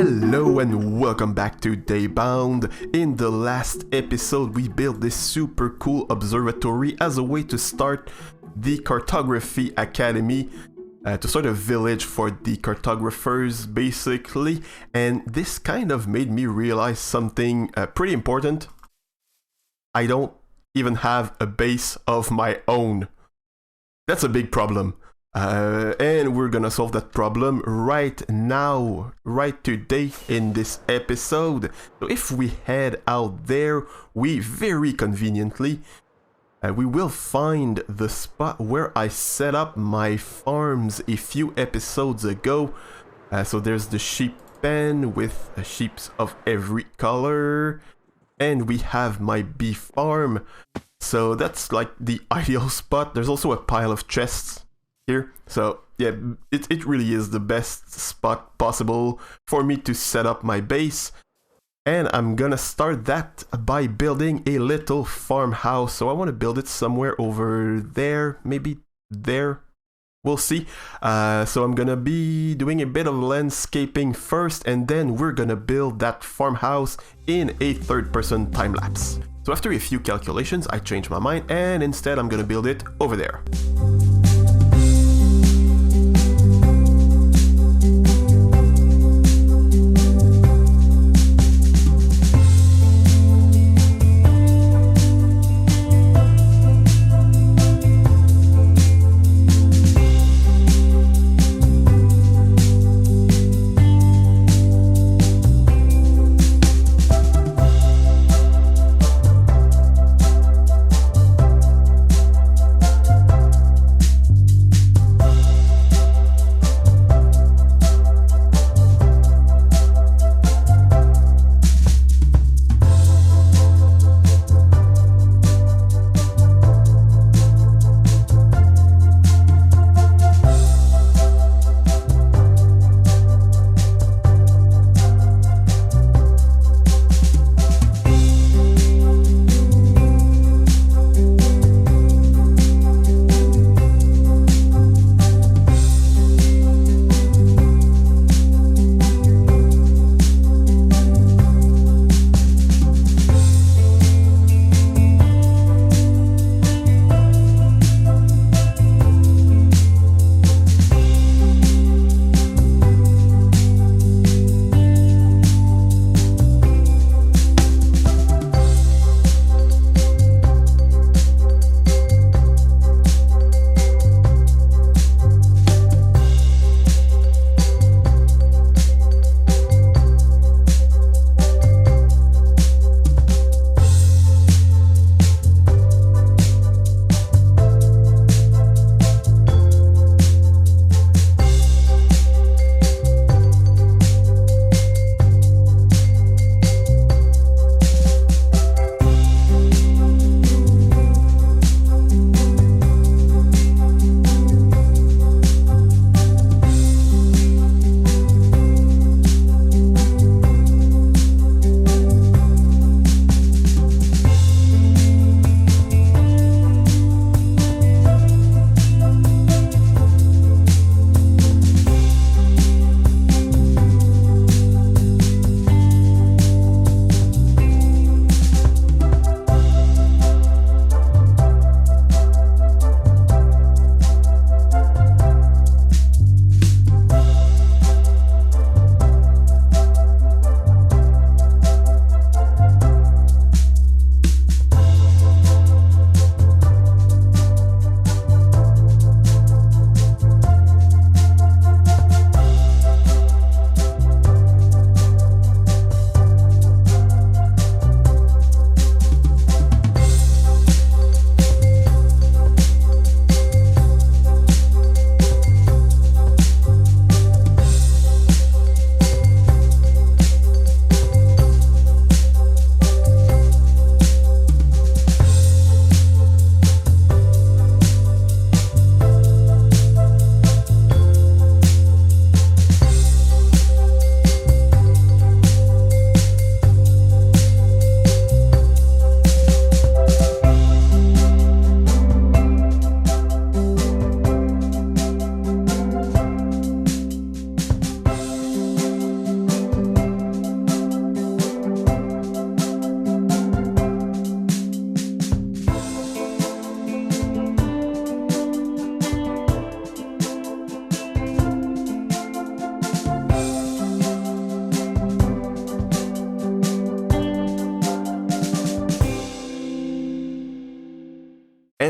Hello and welcome back to Daybound. In the last episode we built this super cool observatory as a way to start the cartography academy, to start a village for the cartographers basically, and this kind of made me realize something pretty important. I don't even have a base of my own. That's a big problem. And we're gonna solve that problem right now, right today in this episode. So if we head out there, we very conveniently, we will find the spot where I set up my farms a few episodes ago. So there's the sheep pen with sheep of every color, and we have my bee farm. So that's like the ideal spot. There's also a pile of chests here. So yeah, it really is the best spot possible for me to set up my base. And I'm gonna start that by building a little farmhouse. So I want to build it somewhere over there, maybe there. We'll see. So I'm gonna be doing a bit of landscaping first, and then we're gonna build that farmhouse in a third-person time-lapse. So after a few calculations, I changed my mind, and instead I'm gonna build it over there.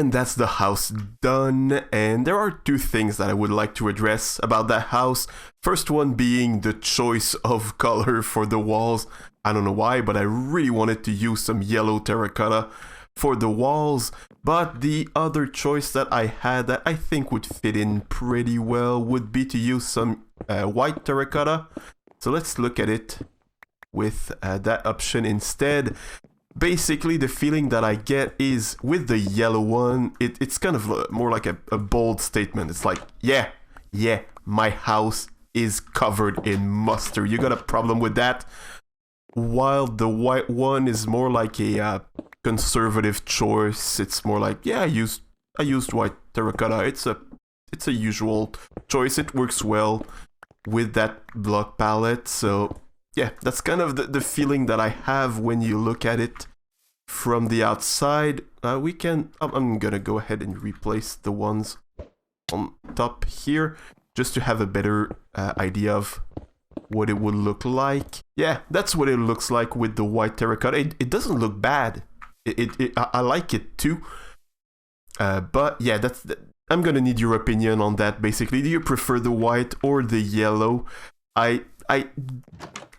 And that's the house done, and there are two things that I would like to address about that house. First one being the choice of color for the walls. I don't know why, but I really wanted to use some yellow terracotta for the walls. But the other choice that I had that I think would fit in pretty well would be to use some white terracotta. So let's look at it with that option instead. Basically, the feeling that I get is with the yellow one, it's kind of more like a bold statement. It's like, yeah, my house is covered in mustard. You got a problem with that? While the white one is more like a conservative choice. It's more like, yeah, I used white terracotta. It's a usual choice. It works well with that block palette. So yeah, that's kind of the feeling that I have when you look at it from the outside. I'm gonna go ahead and replace the ones on top here just to have a better idea of what it would look like. Yeah, that's what it looks like with the white terracotta. It doesn't look bad. I like it too. But yeah, I'm gonna need your opinion on that. Basically, do you prefer the white or the yellow? I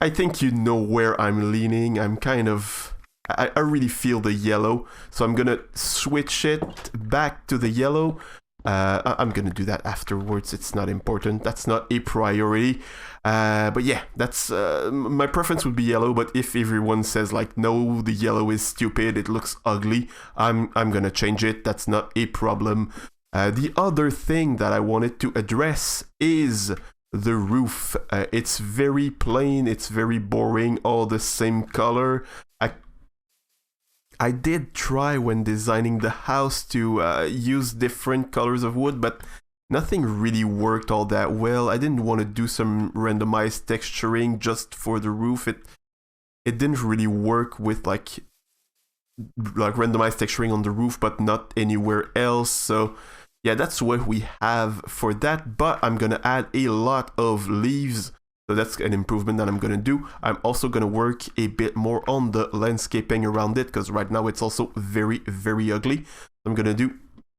think you know where I'm leaning. I really feel the yellow, so I'm gonna switch it back to the yellow. I'm gonna do that afterwards. It's not important. That's not a priority. But yeah, that's my preference would be yellow. But if everyone says like, no, the yellow is stupid, it looks ugly, I'm gonna change it. That's not a problem. The other thing that I wanted to address is the roof. It's very plain. It's very boring. All the same color. I did try when designing the house to use different colors of wood, but nothing really worked all that well. I didn't want to do some randomized texturing just for the roof. It didn't really work with like randomized texturing on the roof, but not anywhere else. So yeah, that's what we have for that. But I'm gonna add a lot of leaves. So that's an improvement that I'm going to do. I'm also going to work a bit more on the landscaping around it because right now it's also very, very ugly. I'm going to do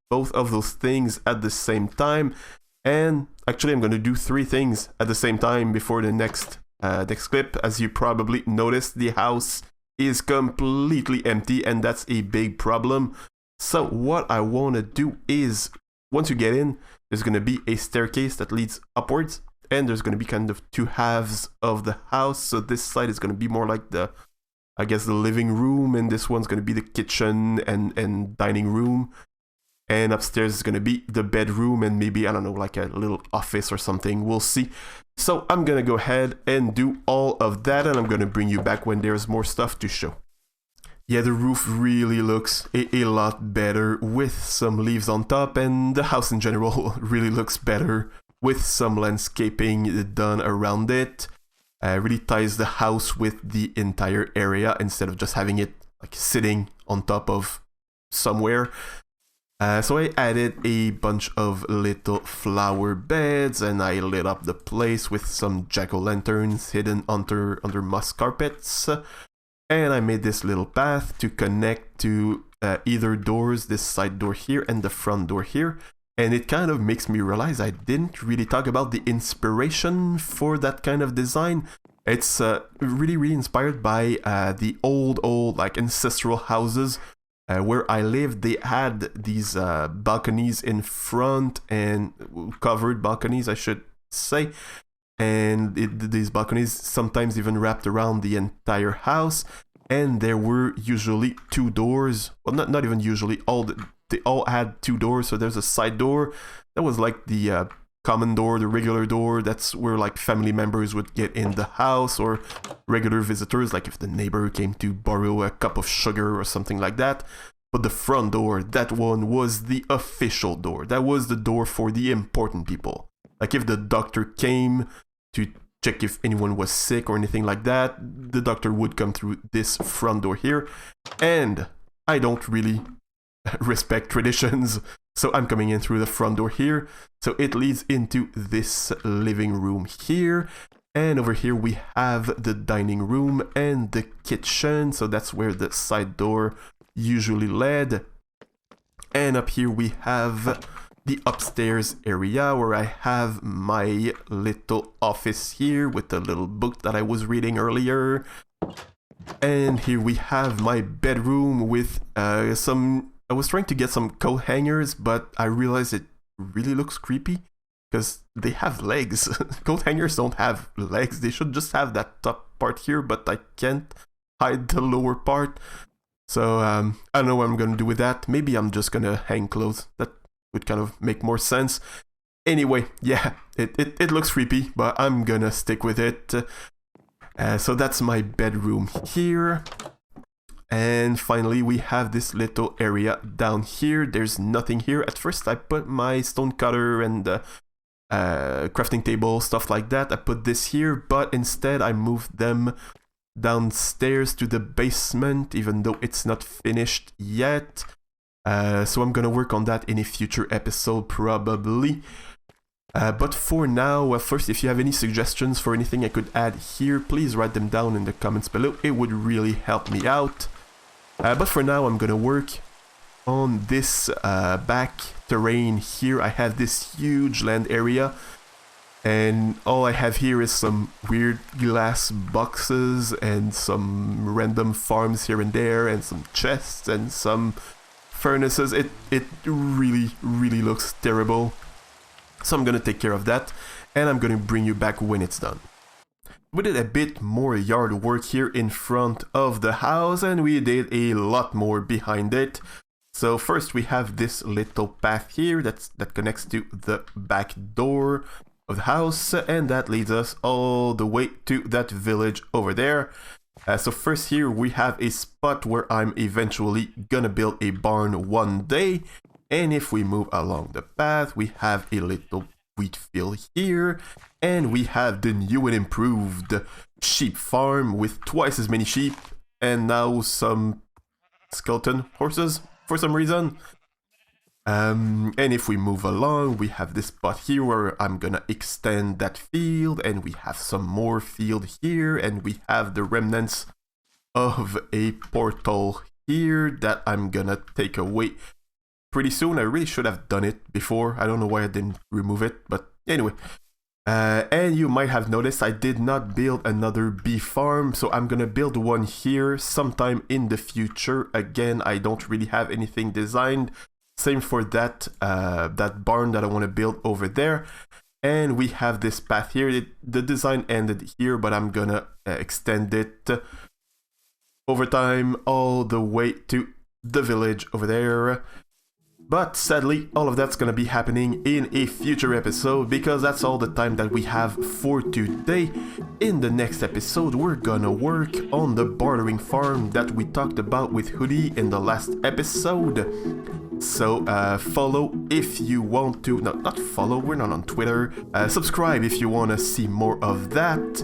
both of those things at the same time. And actually, I'm going to do 3 things at the same time before the next clip. As you probably noticed, the house is completely empty and that's a big problem. So what I want to do is, once you get in, there's going to be a staircase that leads upwards. And there's going to be kind of 2 halves of the house. So this side is going to be more like the living room. And this one's going to be the kitchen and dining room. And upstairs is going to be the bedroom and maybe, I don't know, like a little office or something. We'll see. So I'm going to go ahead and do all of that. And I'm going to bring you back when there's more stuff to show. Yeah, the roof really looks a lot better with some leaves on top. And the house in general really looks better with some landscaping done around it. Really ties the house with the entire area instead of just having it like sitting on top of somewhere. So I added a bunch of little flower beds and I lit up the place with some jack-o'-lanterns hidden under moss carpets. And I made this little path to connect to either doors, this side door here and the front door here. And it kind of makes me realize I didn't really talk about the inspiration for that kind of design. It's really inspired by the old like ancestral houses where I lived. They had these balconies in front, and covered balconies I should say. And these balconies sometimes even wrapped around the entire house. And there were usually 2 doors. Well, not even usually. They all had 2 doors. So there's a side door that was like the common door, the regular door. That's where like family members would get in the house, or regular visitors, like if the neighbor came to borrow a cup of sugar or something like that. But the front door, that one was the official door. That was the door for the important people. Like if the doctor came to check if anyone was sick or anything like that, the doctor would come through this front door here. And I don't really respect traditions, so I'm coming in through the front door here. So it leads into this living room here. And over here we have the dining room and the kitchen. So that's where the side door usually led. And up here we have the upstairs area where I have my little office here with the little book that I was reading earlier. And here we have my bedroom with some... I was trying to get some coat hangers, but I realized it really looks creepy because they have legs. Coat hangers don't have legs. They should just have that top part here, but I can't hide the lower part. So I don't know what I'm gonna do with that. Maybe I'm just gonna hang clothes. That would kind of make more sense. Anyway, yeah, it looks creepy, but I'm gonna stick with it. So that's my bedroom here. And finally, we have this little area down here. There's nothing here. At first, I put my stone cutter and crafting table, stuff like that. I put this here, but instead I moved them downstairs to the basement, even though it's not finished yet. So I'm gonna work on that in a future episode, probably. But for now, first, if you have any suggestions for anything I could add here, please write them down in the comments below. It would really help me out. But for now, I'm gonna work on this back terrain here. I have this huge land area, and all I have here is some weird glass boxes and some random farms here and there, and some chests and some furnaces. It really looks terrible. So I'm gonna take care of that, and I'm gonna bring you back when it's done. We did a bit more yard work here in front of the house, and we did a lot more behind it. So first we have this little path here that connects to the back door of the house, and that leads us all the way to that village over there. So first here we have a spot where I'm eventually gonna build a barn one day. And if we move along the path, we have a little wheat field here, and we have the new and improved sheep farm with twice as many sheep, and now some skeleton horses for some reason. And if we move along, we have this spot here where I'm gonna extend that field, and we have some more field here, and we have the remnants of a portal here that I'm gonna take away pretty soon. I really should have done it before. I don't know why I didn't remove it, but anyway. And you might have noticed I did not build another bee farm, so I'm gonna build one here sometime in the future. Again, I don't really have anything designed. Same for that that barn that I want to build over there. And we have this path here. The design ended here, but I'm gonna extend it over time all the way to the village over there. But sadly, all of that's gonna be happening in a future episode, because that's all the time that we have for today. In the next episode, we're gonna work on the bartering farm that we talked about with Hoodie in the last episode. So follow if you want to, no, not follow, we're not on Twitter. Subscribe if you want to see more of that.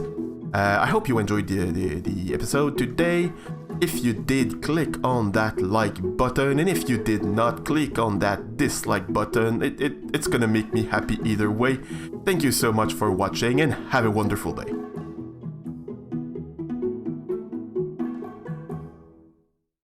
I hope you enjoyed the episode today. If you did, click on that like button, and if you did not, click on that dislike button. It's gonna make me happy either way. Thank you so much for watching, and have a wonderful day.